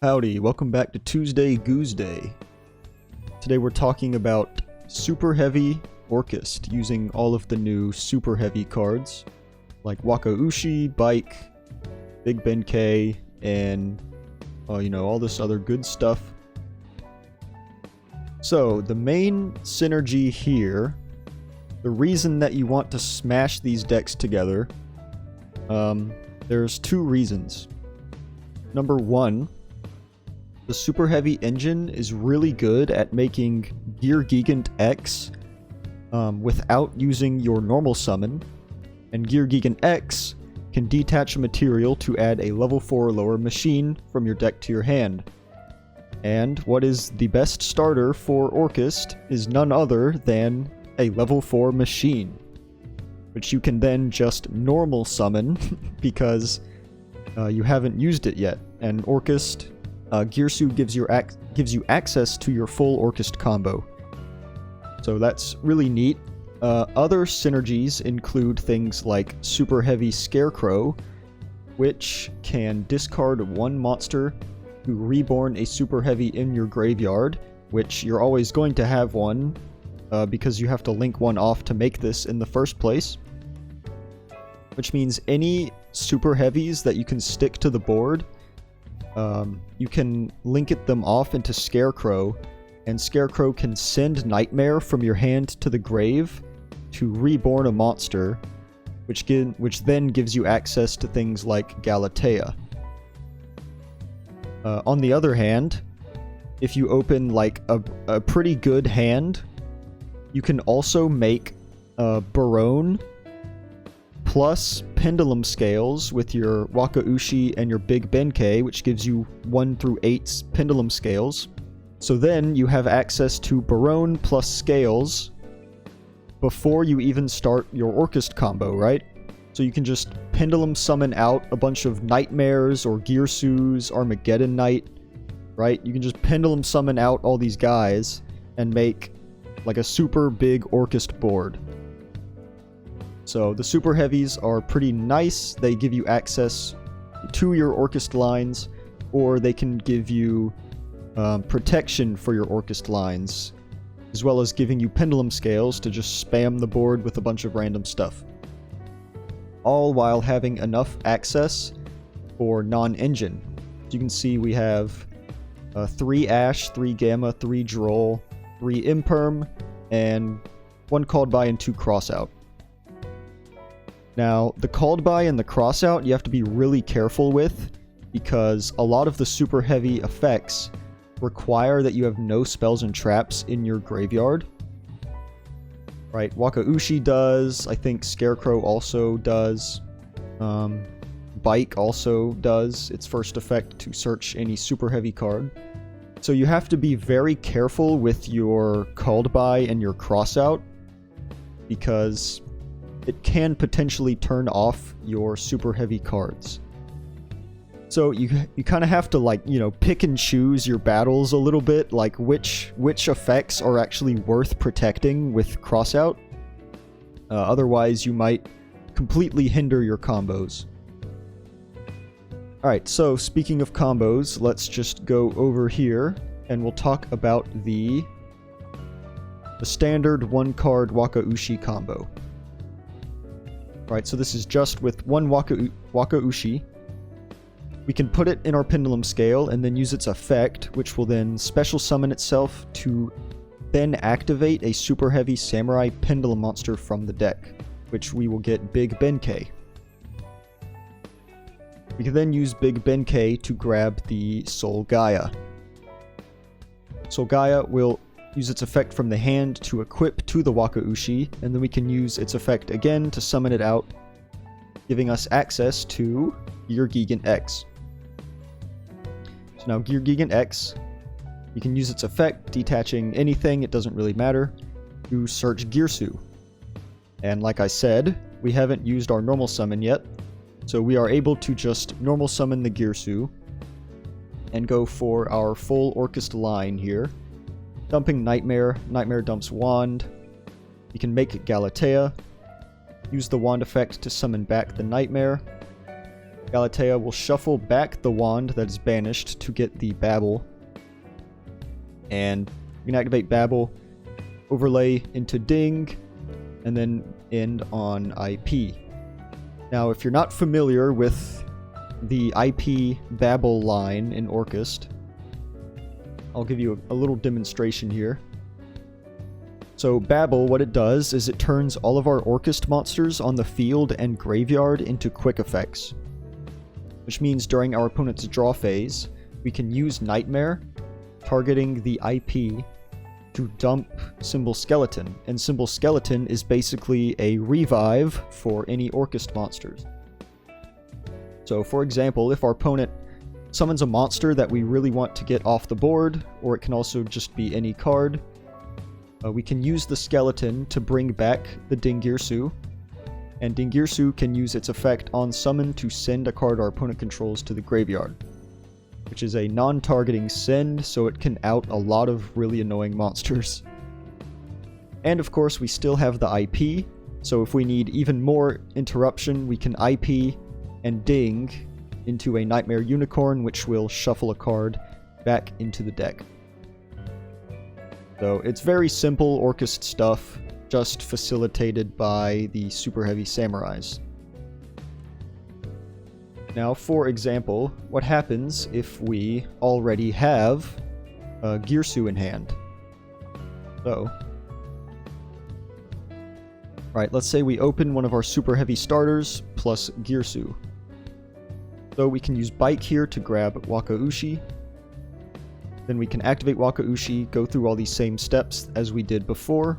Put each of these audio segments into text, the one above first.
Howdy, welcome back to Tuesday Guusday. Today we're talking about Superheavy Orcust, using all of the new Superheavy cards, like Wakaushi, Bike, Big Benkei, and, all this other good stuff. So, the main synergy here, the reason that you want to smash these decks together, there's two reasons. Number one, the Superheavy engine is really good at making Girsu X without using your normal summon, and Girsu X can detach a material to add a level 4 or lower machine from your deck to your hand. And what is the best starter for Orcust is none other than a level 4 machine, which you can then just normal summon because you haven't used it yet. And Orcust, Girsu gives you access to your full Orcust combo. So that's really neat. Other synergies include things like Superheavy Scarecrow, which can discard one monster to reborn a Superheavy in your graveyard, which you're always going to have one, because you have to link one off to make this in the first place. Which means any Superheavies that you can stick to the board, you can link them off into Scarecrow, and Scarecrow can send Knightmare from your hand to the grave to reborn a monster, which then gives you access to things like Galatea. On the other hand, if you open like a pretty good hand, you can also make Barone plus Pendulum Scales with your Wakaushi and your Big Benkei, which gives you 1 through 8 Pendulum Scales. So then you have access to Barone plus Scales before you even start your Orcust combo, right? So you can just Pendulum summon out a bunch of Knightmares or Girsus, Armageddon Knight, right? You can just Pendulum summon out all these guys and make like a super big Orcust board. So the Superheavies are pretty nice. They give you access to your Orcust lines, or they can give you protection for your Orcust lines, as well as giving you Pendulum Scales to just spam the board with a bunch of random stuff. All while having enough access for non-engine. As you can see, we have 3 Ash, 3 Gamma, 3 Droll, 3 Imperm, and 1 Called By and 2 Crossout. Now, the Called By and the Crossout you have to be really careful with, because a lot of the Superheavy effects require that you have no spells and traps in your graveyard. Right, Wakaushi does, I think Scarecrow also does, Bike also does its first effect to search any Superheavy card. So you have to be very careful with your Called By and your Crossout, because it can potentially turn off your Superheavy cards. So you kind of have to pick and choose your battles a little bit, like which effects are actually worth protecting with Crossout. Otherwise you might completely hinder your combos. Alright, so speaking of combos, let's just go over here and we'll talk about the standard 1-card Wakaushi combo. Alright, so this is just with 1 Wakaushi. We can put it in our Pendulum Scale and then use its effect, which will then special summon itself to then activate a Superheavy Samurai Pendulum monster from the deck, which we will get Big Benkei. We can then use Big Benkei to grab the Soul Gaia. Soul Gaia will use its effect from the hand to equip to the Wakaushi, and then we can use its effect again to summon it out, giving us access to Girsu X. So now Girsu X, you can use its effect, detaching anything, it doesn't really matter, to search Girsu. And like I said, we haven't used our normal summon yet, so we are able to just normal summon the Girsu and go for our full Orcust line here. Dumping Knightmare, Knightmare dumps Wand. You can make Galatea, use the Wand effect to summon back the Knightmare, Galatea will shuffle back the wand that is banished to get the Babble. And you can activate Babble, overlay into Ding, and then end on IP. Now, if you're not familiar with the IP Babble line in Orcust, I'll give you a little demonstration here. So Babble, what it does is it turns all of our Orcust monsters on the field and graveyard into quick effects. Which means during our opponent's draw phase, we can use Knightmare, targeting the IP, to dump Symbol Skeleton. And Symbol Skeleton is basically a revive for any Orcust monsters. So for example, if our opponent summons a monster that we really want to get off the board, or it can also just be any card, we can use the skeleton to bring back the Girsu, and Girsu can use its effect on summon to send a card our opponent controls to the graveyard, which is a non-targeting send, so it can out a lot of really annoying monsters. And of course, we still have the IP, so if we need even more interruption, we can IP and Ding into a Knightmare Unicorn, which will shuffle a card back into the deck. So it's very simple Orcust stuff, just facilitated by the Superheavy Samurais. Now, for example, what happens if we already have Girsu in hand? So, right, let's say we open one of our Superheavy starters plus Girsu. So we can use Bike here to grab Wakaushi. Then we can activate Wakaushi, go through all these same steps as we did before.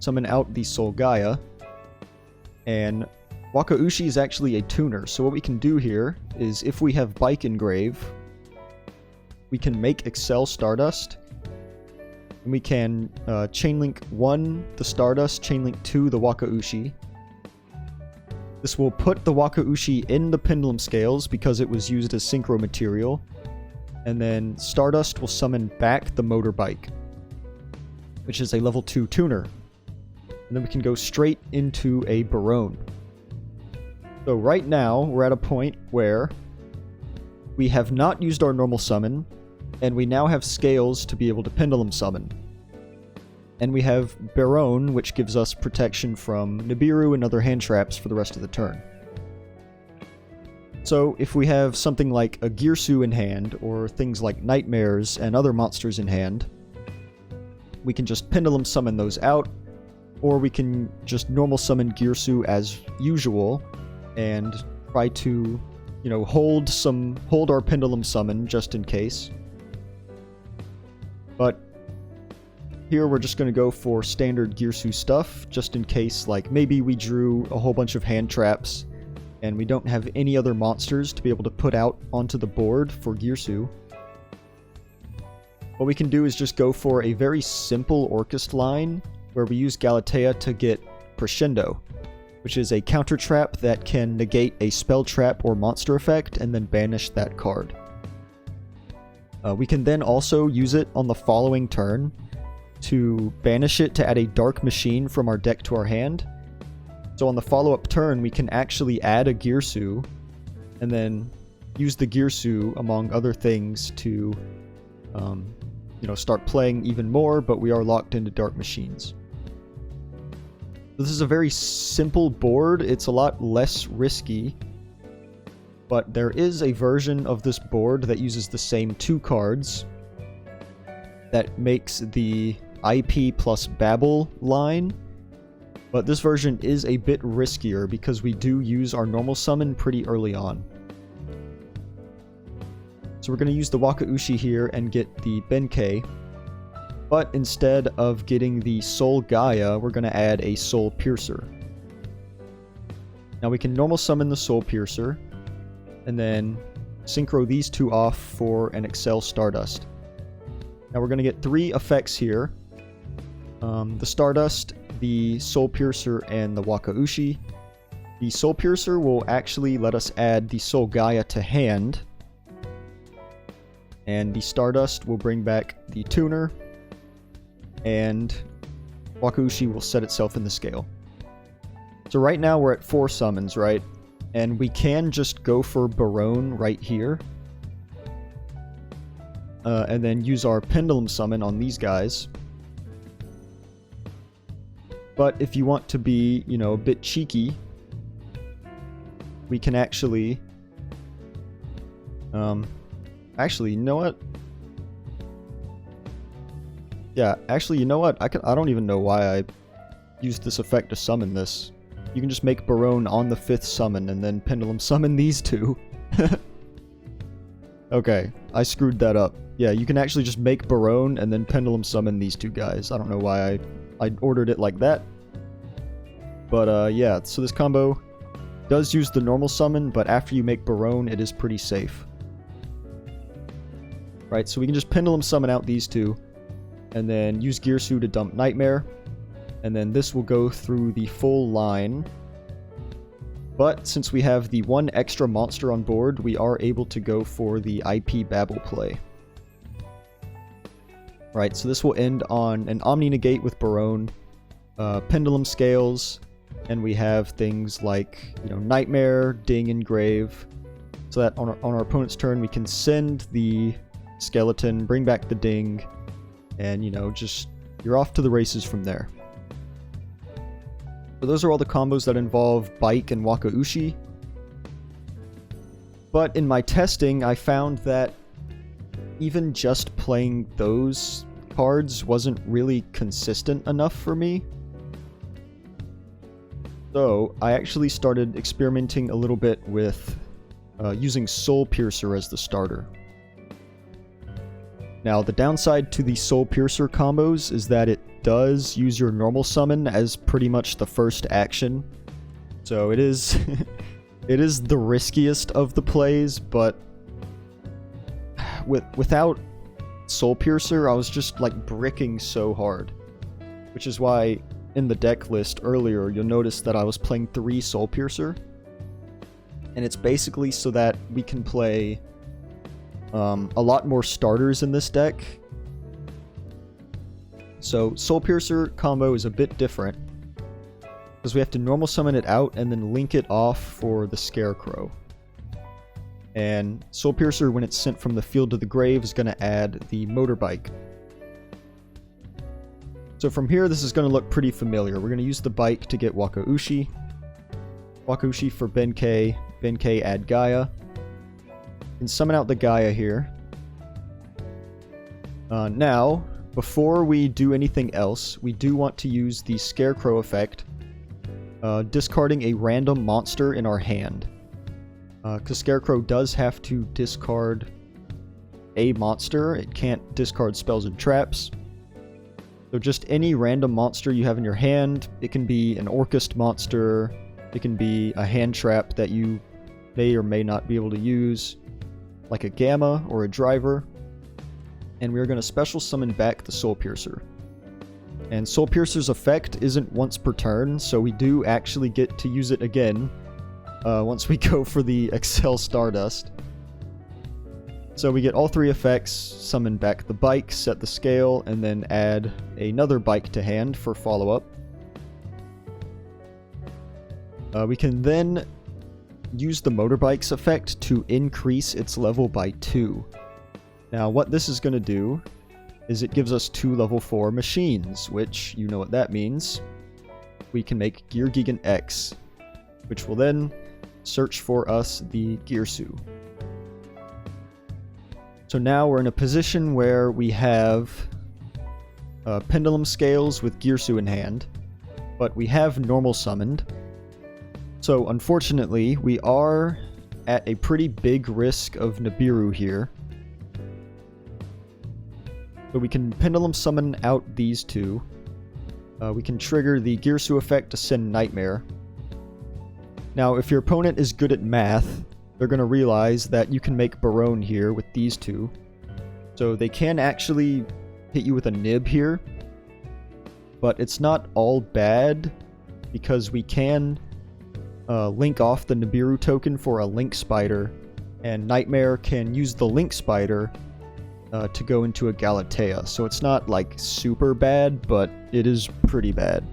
Summon out the Soul Gaia. And Wakaushi is actually a tuner, so what we can do here is if we have Bike engrave, we can make Excel Stardust. And we can chainlink 1 the Stardust, chainlink 2 the Wakaushi. This will put the Wakaushi in the Pendulum Scales because it was used as synchro material. And then Stardust will summon back the Motorbike, which is a level 2 tuner. And then we can go straight into a Barone. So right now, we're at a point where we have not used our normal summon, and we now have scales to be able to Pendulum summon. And we have Barone, which gives us protection from Nibiru and other hand traps for the rest of the turn. So if we have something like a Girsu in hand, or things like Knightmares and other monsters in hand, we can just Pendulum summon those out, or we can just normal summon Girsu as usual, and try to, you know, hold our Pendulum summon just in case. But here we're just going to go for standard Girsu stuff, just in case, like, maybe we drew a whole bunch of hand traps, and we don't have any other monsters to be able to put out onto the board for Girsu. What we can do is just go for a very simple Orcust line, where we use Galatea to get Crescendo, which is a counter trap that can negate a spell trap or monster effect and then banish that card. We can then also use it on the following turn to banish it to add a Dark Machine from our deck to our hand. So on the follow-up turn, we can actually add a Girsu, and then use the Girsu, among other things, to start playing even more, but we are locked into Dark Machines. This is a very simple board. It's a lot less risky, but there is a version of this board that uses the same 2 cards that makes the IP plus Babble line. But this version is a bit riskier because we do use our normal summon pretty early on. So we're going to use the Wakaushi here and get the Benkei. But instead of getting the Soul Gaia, we're going to add a Soulpiercer. Now we can normal summon the Soulpiercer, and then synchro these 2 off for an Excel Stardust. Now we're going to get 3 effects here. The Stardust, the Soulpiercer, and the Wakaushi. The Soulpiercer will actually let us add the Soul Gaia to hand. And the Stardust will bring back the Tuner. And Wakaushi will set itself in the scale. So right now we're at 4 summons, right? And we can just go for Barone right here. And then use our Pendulum Summon on these guys. But if you want to be, you know, a bit cheeky, we can actually... actually, you know what? Yeah, actually, you know what? I don't even know why I used this effect to summon this. You can just make Barone on the 5th summon and then Pendulum Summon these two. Okay, I screwed that up. Yeah, you can actually just make Barone and then Pendulum Summon these two guys. I don't know why I ordered it like that. But yeah, so this combo does use the normal summon, but after you make Barone, it is pretty safe. Right, so we can just Pendulum Summon out these two, and then use Girsu to dump Knightmare, and then this will go through the full line. But since we have the one extra monster on board, we are able to go for the IP Babble play. Right, so this will end on an Omni Negate with Barone, Pendulum Scales, and we have things like, you know, Knightmare, Ding, and Grave, so that on our opponent's turn we can send the skeleton, bring back the Ding, and, you know, just, you're off to the races from there. So those are all the combos that involve Bike and Wakaushi. But in my testing, I found that even just playing those cards wasn't really consistent enough for me. So I actually started experimenting a little bit with using Soulpiercer as the starter. Now, the downside to the Soulpiercer combos is that it does use your normal summon as pretty much the first action. So it is it is the riskiest of the plays, but without Soulpiercer, I was just like bricking so hard. Which is why in the deck list earlier, you'll notice that I was playing 3 Soulpiercer. And it's basically so that we can play a lot more starters in this deck. So Soulpiercer combo is a bit different, because we have to normal summon it out and then link it off for the Scarecrow. And Soulpiercer, when it's sent from the field to the grave, is going to add the motorbike. So from here, this is going to look pretty familiar. We're going to use the bike to get Wakaushi. Wakaushi for Benkei. Benkei add Gaia. And summon out the Gaia here. Now, before we do anything else, we do want to use the Scarecrow effect, discarding a random monster in our hand. Because Scarecrow does have to discard a monster. It can't discard spells and traps. So just any random monster you have in your hand. It can be an Orcust monster. It can be a hand trap that you may or may not be able to use, like a Gamma or a Driver. And we're going to special summon back the Soulpiercer. And Soulpiercer's effect isn't once per turn, so we do actually get to use it again once we go for the Excel Stardust. So we get all 3 effects, summon back the bike, set the scale, and then add another bike to hand for follow-up. We can then use the motorbike's effect to increase its level by 2. Now, what this is going to do is it gives us 2 level 4 machines, which, you know what that means. We can make Gear Gigant X, which will then search for us the Girsu. So now we're in a position where we have Pendulum Scales with Girsu in hand, but we have normal summoned. So unfortunately, we are at a pretty big risk of Nibiru here. So we can Pendulum Summon out these 2. We can trigger the Girsu effect to send Knightmare. Now, if your opponent is good at math, they're going to realize that you can make Barone here with these 2. So they can actually hit you with a Nib here. But it's not all bad, because we can link off the Nibiru token for a Link Spider, and Knightmare can use the Link Spider to go into a Galatea. So it's not like super bad, but it is pretty bad.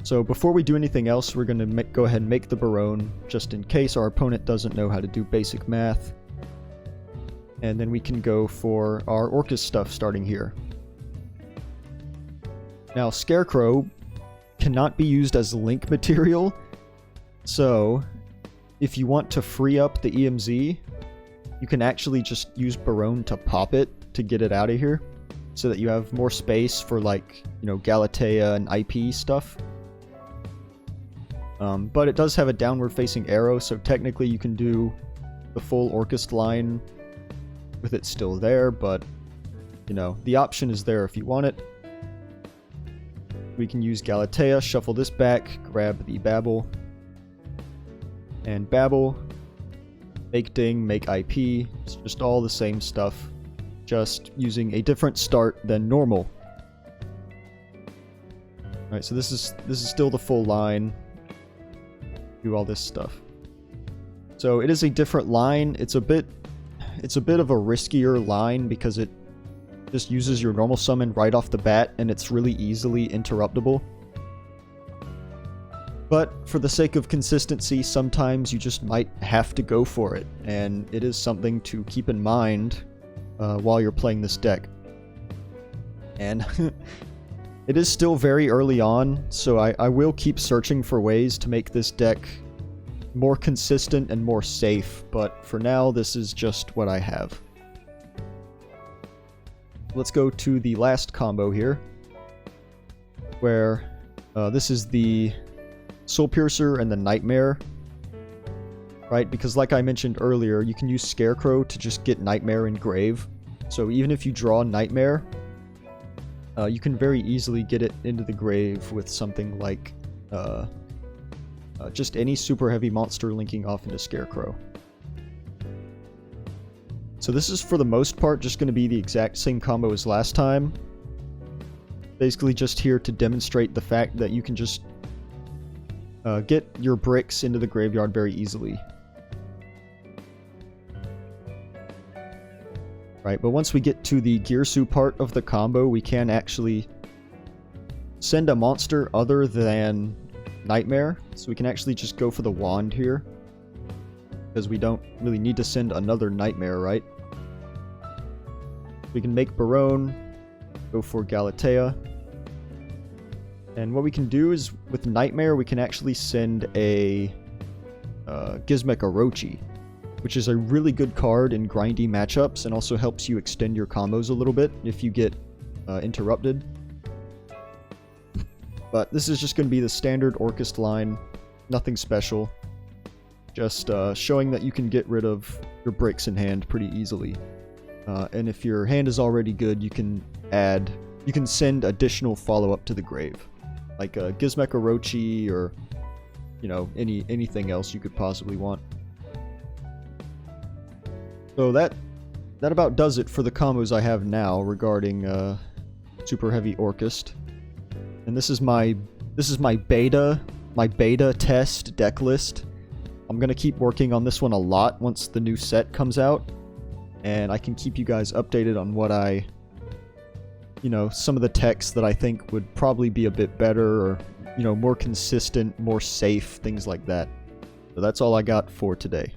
So before we do anything else, we're going to go ahead and make the Barone, just in case our opponent doesn't know how to do basic math. And then we can go for our Orcust stuff starting here. Now, Scarecrow cannot be used as link material, so if you want to free up the EMZ, you can actually just use Barone to pop it to get it out of here, so that you have more space for, like, you know, Galatea and IP stuff. But it does have a downward-facing arrow, so technically you can do the full Orcust line with it still there, but, you know, the option is there if you want it. We can use Galatea, shuffle this back, grab the Babble, and Babble, make Ding, make IP. It's just all the same stuff, just using a different start than normal. Alright, so this is still the full line. Do all this stuff. So it is a different line. It's a bit of a riskier line because it just uses your normal summon right off the bat, and it's really easily interruptible. But for the sake of consistency, sometimes you just might have to go for it, and it is something to keep in mind while you're playing this deck. And it is still very early on, so I will keep searching for ways to make this deck more consistent and more safe, but for now, this is just what I have. Let's go to the last combo here, where this is the Soulpiercer and the Knightmare, right? Because like I mentioned earlier, you can use Scarecrow to just get Knightmare in grave. So even if you draw Knightmare, you can very easily get it into the grave with something like just any super heavy monster linking off into Scarecrow. So this is for the most part just going to be the exact same combo as last time. Basically just here to demonstrate the fact that you can just get your bricks into the graveyard very easily. Right, but once we get to the Girsu part of the combo, we can actually send a monster other than Knightmare. So we can actually just go for the wand here, because we don't really need to send another Knightmare, right? We can make Barone, go for Galatea. And what we can do is, with Knightmare, we can actually send a Orochi, which is a really good card in grindy matchups, and also helps you extend your combos a little bit if you get interrupted. But this is just going to be the standard Orcust line, nothing special. Just showing that you can get rid of your bricks in hand pretty easily. And if your hand is already good, you can send additional follow-up to the grave. Like a Orochi, or, you know, anything else you could possibly want. So that about does it for the combos I have now regarding super heavy Orcust. And this is my beta test deck list. I'm gonna keep working on this one a lot once the new set comes out, and I can keep you guys updated on what some of the techs that I think would probably be a bit better, or, you know, more consistent, more safe, things like that. So that's all I got for today.